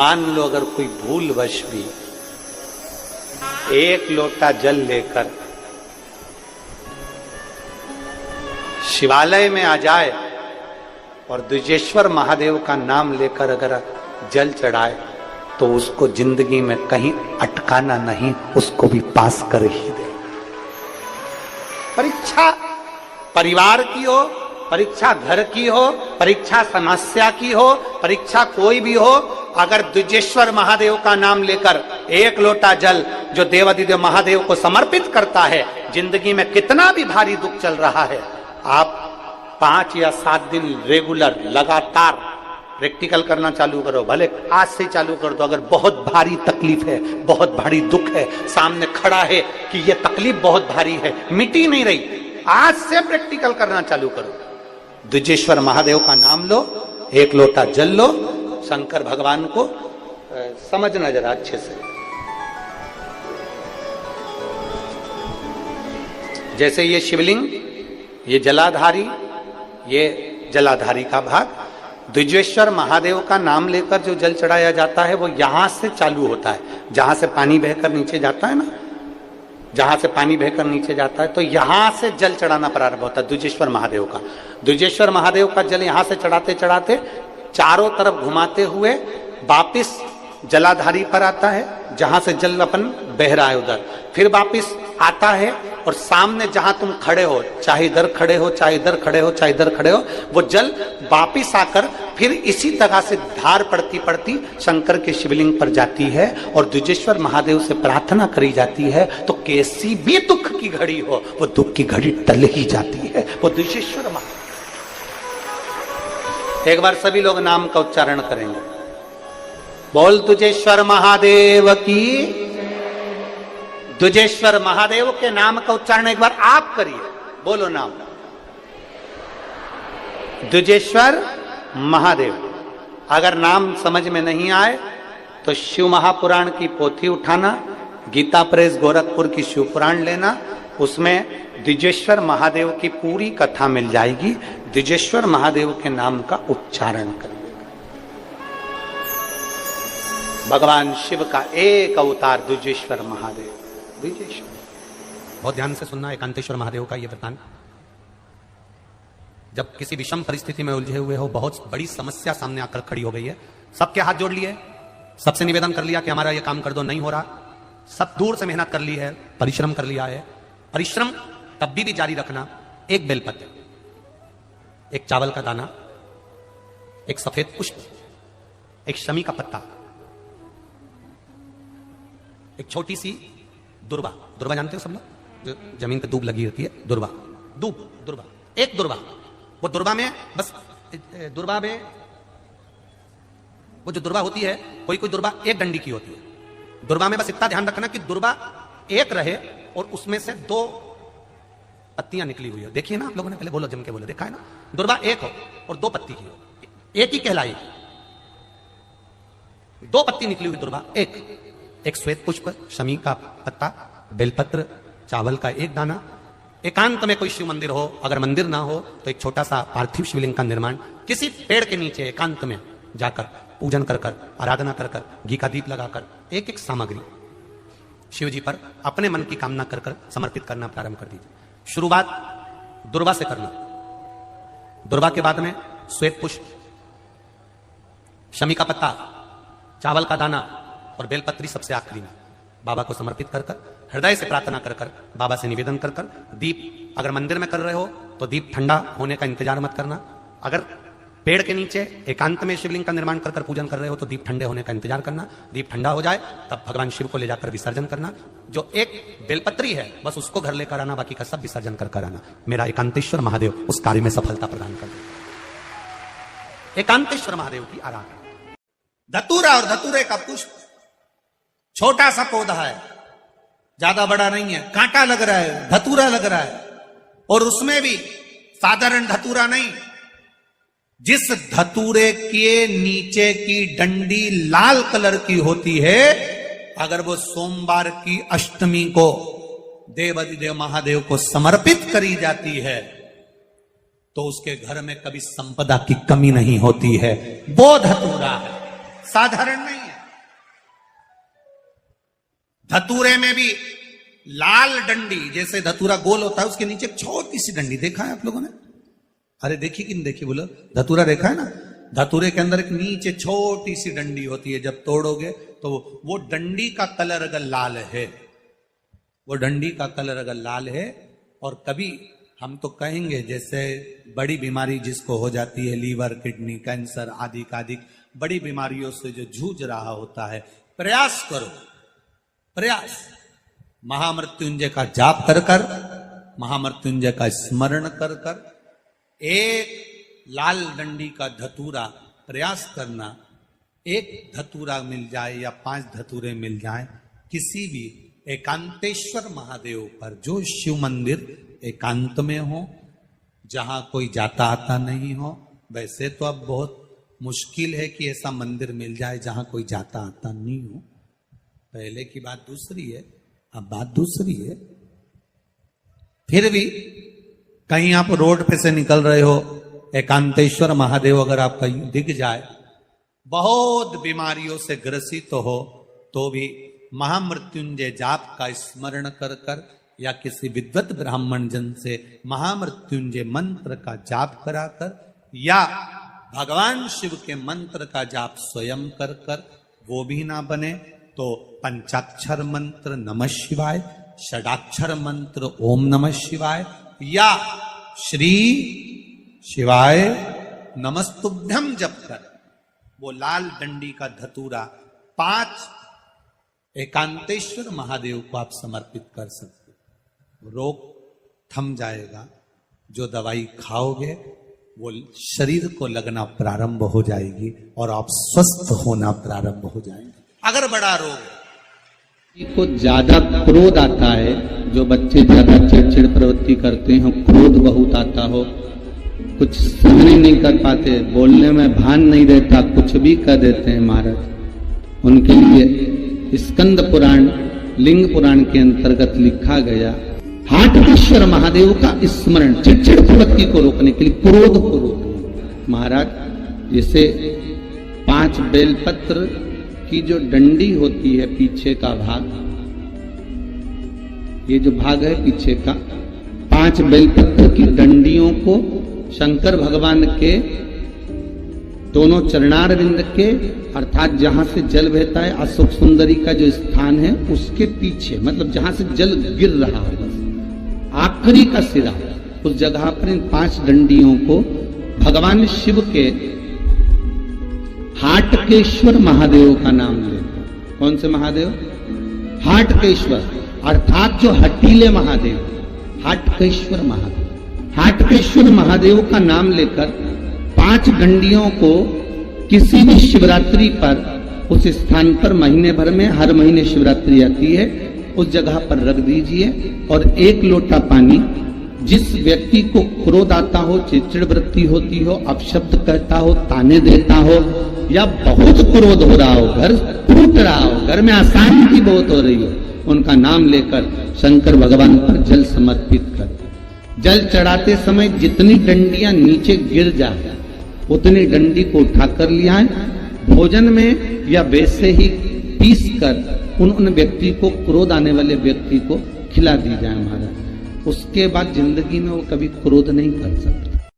मान लो अगर कोई भूलवश भी एक लोटा जल लेकर शिवालय में आ जाए और द्विजेश्वर महादेव का नाम लेकर अगर जल चढ़ाए तो उसको जिंदगी में कहीं अटकाना नहीं, उसको भी पास कर ही दे। परीक्षा परिवार की हो, परीक्षा घर की हो, परीक्षा समस्या की हो, परीक्षा कोई भी हो, अगर द्विजेश्वर महादेव का नाम लेकर एक लोटा जल जो देवाधिदेव महादेव को समर्पित करता है, जिंदगी में कितना भी भारी दुख चल रहा है, आप 5 या 7 दिन रेगुलर लगातार प्रैक्टिकल करना चालू करो। भले आज से चालू कर दो। अगर बहुत भारी तकलीफ है, बहुत भारी दुख है, सामने खड़ा है कि यह तकलीफ बहुत भारी है, मिटी नहीं रही, आज से प्रैक्टिकल करना चालू करो। द्विजेश्वर महादेव का नाम लो, एक लोटा जल लो, शंकर भगवान को समझना जरा अच्छे से। जैसे ये शिवलिंग, ये जलाधारी, ये जलाधारी का भाग, द्विजेश्वर महादेव का नाम लेकर जो जल चढ़ाया जाता है वो यहां से चालू होता है। जहां से पानी बहकर नीचे जाता है ना, जहां से पानी बहकर नीचे जाता है तो यहां से जल चढ़ाना प्रारंभ होता है द्विजेश्वर महादेव का। द्विजेश्वर महादेव का जल यहां से चढ़ाते चढ़ाते चारों तरफ घुमाते हुए वापिस जलाधारी पर आता है, जहां से जल अपन बह रहा है उधर, फिर वापिस आता है और सामने जहां तुम खड़े हो, चाहे इधर खड़े हो, चाहे इधर खड़े हो, चाहे इधर खड़े हो, वो जल वापिस आकर फिर इसी तरह से धार पड़ती पड़ती शंकर के शिवलिंग पर जाती है और द्विजेश्वर महादेव से प्रार्थना करी जाती है। तो कैसी भी दुख की घड़ी हो, वो दुख की घड़ी टल ही जाती है। वो द्विजेश्वर महादेव। एक बार सभी लोग नाम का उच्चारण करेंगे। बोल द्विजेश्वर महादेव की। द्विजेश्वर महादेव के नाम का उच्चारण एक बार आप करिए। बोलो नाम। द्विजेश्वर महादेव। अगर नाम समझ में नहीं आए तो शिव महापुराण की पोथी उठाना, गीता प्रेस गोरखपुर की शिव पुराण लेना, उसमें द्विजेश्वर महादेव की पूरी कथा मिल जाएगी। द्विजेश्वर महादेव के नाम का उच्चारण करिए। भगवान शिव का एक अवतार द्विजेश्वर महादेव। द्विजेश्वर, बहुत ध्यान से सुनना एकांतेश्वर महादेव का यह वृतांत। जब किसी विषम परिस्थिति में उलझे हुए हो, बहुत बड़ी समस्या सामने आकर खड़ी हो गई है, सबके हाथ जोड़ लिए, सबसे निवेदन कर लिया कि हमारा यह काम कर दो, नहीं हो रहा, सब दूर से मेहनत कर ली है, परिश्रम कर लिया है, परिश्रम तब भी जारी रखना। एक बेलपत्र, एक चावल का दाना, एक सफेद पुष्प, एक शमी का पत्ता, एक छोटी सी दुर्वा। दुर्वा जानते हो सब लोग, जो जमीन पे दूब लगी होती है, दुर्वा, दूब, दुर्वा, एक दुर्वा। वो दुर्वा में बस, दुर्वा में वो जो दुर्वा होती है, कोई कोई दुर्वा एक डंडी की होती है। दुर्वा में बस इतना ध्यान रखना कि दुर्वा एक रहे और उसमें से 2 पत्तियां निकली हुई हो। देखिए ना आप लोगों ने, पहले बोलो, जम के बोलो, देखा है ना? दुर्वा एक हो और 2 पत्ती की हो, एक ही कहलाई। 2 पत्ती निकली हुई दुर्वा, एक श्वेत पुष्प, शमी का पत्ता, बेलपत्र, चावल का एक दाना। एकांत में कोई शिव मंदिर हो, अगर मंदिर ना हो तो एक छोटा सा पार्थिव शिवलिंग का निर्माण किसी पेड़ के नीचे एकांत में जाकर पूजन कर कर, आराधना कर कर, घी का दीप लगाकर एक एक सामग्री शिव जी पर अपने मन की कामना कर कर समर्पित करना प्रारंभ कर दीजिए। शुरुआत दुर्वा से करना। दुर्वा के बाद में श्वेत पुष्प, शमी का पत्ता, चावल का दाना और बेलपत्री सबसे आखिरी में बाबा को समर्पित कर कर, हृदय से प्रार्थना कर कर, बाबा से निवेदन कर कर, दीप अगर मंदिर में कर रहे हो तो दीप ठंडा होने का इंतजार मत करना। अगर पेड़ के नीचे एकांत में शिवलिंग का निर्माण कर कर पूजन कर रहे हो तो दीप ठंडे होने का इंतजार करना। दीप ठंडा हो जाए तब भगवान शिव को ले जाकर विसर्जन करना। जो एक बेलपत्री है बस उसको घर लेकर आना, बाकी का सब विसर्जन कर कर आना। मेरा एकांतेश्वर महादेव उस कार्य में सफलता प्रदान कर दे। एकांतेश्वर महादेव की आराधना। धतूरा और धतूरे का पुष्प छोटा सा पौधा है, ज्यादा बड़ा नहीं है, कांटा लग रहा है, धतूरा लग रहा है, और उसमें भी साधारण धतूरा नहीं, जिस धतूरे के नीचे की डंडी लाल कलर की होती है, अगर वो सोमवार की अष्टमी को देवाधिदेव महादेव को समर्पित करी जाती है तो उसके घर में कभी संपदा की कमी नहीं होती है। वो धतूरा है, साधारण नहीं है। धतूरे में भी लाल डंडी, जैसे धतूरा गोल होता है उसके नीचे एक छोटी सी डंडी, देखा है आप लोगों ने? अरे देखी कि नहीं देखी बोलो? धतूरा देखा है ना? धतूरे के अंदर एक नीचे छोटी सी डंडी होती है, जब तोड़ोगे तो वो डंडी का कलर अगर लाल है, वो डंडी का कलर अगर लाल है, और कभी हम तो कहेंगे जैसे बड़ी बीमारी जिसको हो जाती है, लीवर, किडनी, कैंसर आदि आदि बड़ी बीमारियों से जो जूझ रहा होता है, प्रयास करो, प्रयास महामृत्युंजय का जाप कर कर, महामृत्युंजय का स्मरण कर कर, एक लाल डंडी का धतूरा प्रयास करना, एक धतूरा मिल जाए या 5 धतूरे मिल जाए किसी भी एकांतेश्वर महादेव पर, जो शिव मंदिर एकांत में हो, जहां कोई जाता आता नहीं हो। वैसे तो अब बहुत मुश्किल है कि ऐसा मंदिर मिल जाए जहां कोई जाता आता नहीं हो, पहले की बात दूसरी है, अब बात दूसरी है। फिर भी कहीं आप रोड पे से निकल रहे हो, एकांतेश्वर महादेव अगर आपका दिख जाए, बहुत बीमारियों से ग्रसित हो, तो भी महामृत्युंजय जाप का स्मरण कर कर या किसी विद्वत ब्राह्मण जन से महामृत्युंजय मंत्र का जाप कराकर, या भगवान शिव के मंत्र का जाप स्वयं कर कर, वो भी ना बने तो पंचाक्षर मंत्र नमः शिवाय, षडाक्षर मंत्र ओम नमः शिवाय, या श्री शिवाय नमस्तुभ्यम जप कर वो लाल डंडी का धतूरा 5 एकांतेश्वर महादेव को आप समर्पित कर सकते हो। रोग थम जाएगा, जो दवाई खाओगे वो शरीर को लगना प्रारंभ हो जाएगी और आप स्वस्थ होना प्रारंभ हो जाएंगे। अगर बड़ा रोग को ज्यादा क्रोध आता है, जो बच्चे ज्यादा चिड़चिड़ प्रवृत्ति करते हैं, क्रोध बहुत आता हो, कुछ सहन नहीं कर पाते, बोलने में भान नहीं रहता, कुछ भी कर देते हैं महाराज, उनके लिए स्कंद पुराण लिंग पुराण के अंतर्गत लिखा गया हाटकेश्वर महादेव का स्मरण, चिड़चिड़ प्रवृत्ति को रोकने के लिए, क्रोध को रोकने। महाराज जैसे 5 बेलपत्र की जो डंडी होती है, पीछे का भाग, ये जो भाग है पीछे का, 5 बेलपत्र की डंडियों को शंकर भगवान के दोनों चरणारविंद के, अर्थात जहां से जल बहता है अशोक सुंदरी का जो स्थान है उसके पीछे, मतलब जहां से जल गिर रहा है बस आखिरी का सिरा, उस जगह पर इन 5 डंडियों को भगवान शिव के हाटकेश्वर महादेव का नाम लेकर। कौन से महादेव? हाटकेश्वर, अर्थात जो हटीले महादेव, हाटकेश्वर महादेव। हाटकेश्वर महादेव का नाम लेकर 5 डंडियों को किसी भी शिवरात्रि पर उस स्थान पर, महीने भर में हर महीने शिवरात्रि आती है, उस जगह पर रख दीजिए और 1 लोटा पानी, जिस व्यक्ति को क्रोध आता हो, चिड़चिड़ वृत्ति होती हो, अपशब्द कहता हो, ताने देता हो, या बहुत क्रोध हो रहा हो, घर टूट रहा हो, घर में अशांति बहुत हो रही हो, उनका नाम लेकर शंकर भगवान पर जल समर्पित कर, जल चढ़ाते समय जितनी डंडियां नीचे गिर जाए उतनी डंडी को उठाकर लिया है, भोजन में या वैसे ही पीस कर उन व्यक्ति को, क्रोध आने वाले व्यक्ति को खिला दी जाए महाराज। उसके बाद जिंदगी में वो कभी क्रोध नहीं कर सकता।